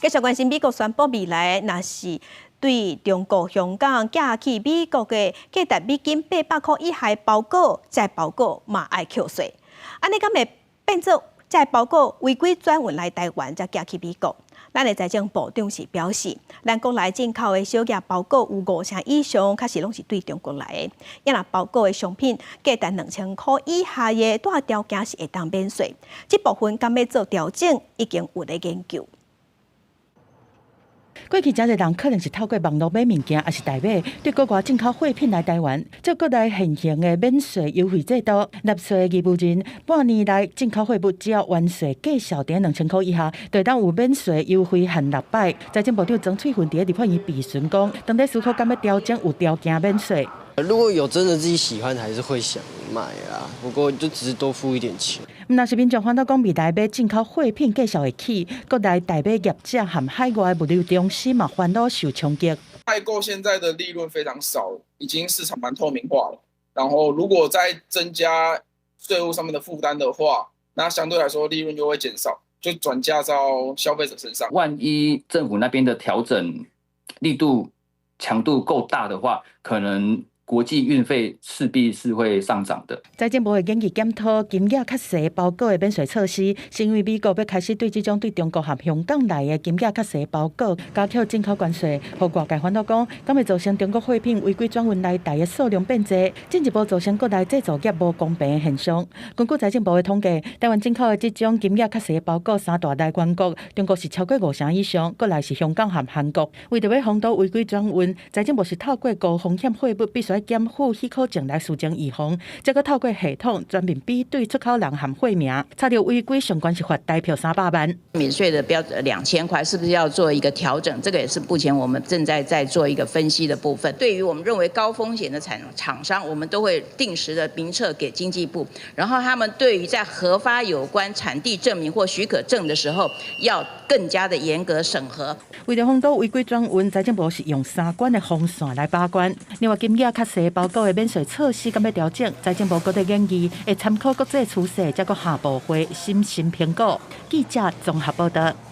继续关心美国宣布未来若是对中国香港寄去美国的价值美金800块以下包裹，这包裹嘛爱扣税。安尼敢会变做这包裹违规转运来台湾，再寄去美国？咱的财政部长是表示，咱国内进口的小额包裹有50%以上，确实拢是对中国来的。因若包裹的商品价值2000块以下的，多少条件是会当免税。这部分敢要做调整，已经有咧研究。过去真侪人可能是透过网络买物件，也是代买对国外进口货品来台湾。照国内现行的免税优惠制度，纳税义务人半年内进口货物只要完税计销点2000块以下，就当有免税优惠限600。财政部长曾翠云伫立法院质询讲，当地思考敢要调整有条件免税。如果有真的自己喜欢，还是会想买啊。不过就只是多付一点钱。若是民众反倒讲未来买进口货品计销会起，国内代买业者和海外物流中心嘛烦恼受冲击。代购现在的利润非常少，已经市场蛮透明化了。然后如果再增加税务上面的负担的话，那相对来说利润就会减少，就转嫁到消费者身上。万一政府那边的调整力度、强度够大的话，可能国际运费势必是会上涨的。财政部会建议检讨金额较细包裹的免税措施，是因为美国要开始对这种对中国和香港来的金额较细包裹加扣进口关税，和外界反倒讲，敢会造成中国货品违规转运来台的数量变多，进一步造成国内制造业无公平的现象。根据财政部的统计，台湾进口的这种金额较细的包裹，三大来源国，中国是超过50%以上，国内是香港和韩国。为着要防堵违规转运，财政部是透过高风险货物必须检附许可证来事前预防，再个透过系统专门比对出口人和货名，查到违规相关是罚代票300万。免税的标准2000块，是不是要做一个调整？这个也是目前我们正在做一个分析的部分。对于我们认为高风险的厂商，我们都会定时的明册给经济部，然后他们对于在核发有关产地证明或许可证的时候，要更加的严格审核。为了防堵违规转运，财政部是用3关的防线来把关。另外，金额较细包裹的免税措施敢要调整，财政部各地建议会参考国际趋势，再个下部会审慎评估。记者综合报道。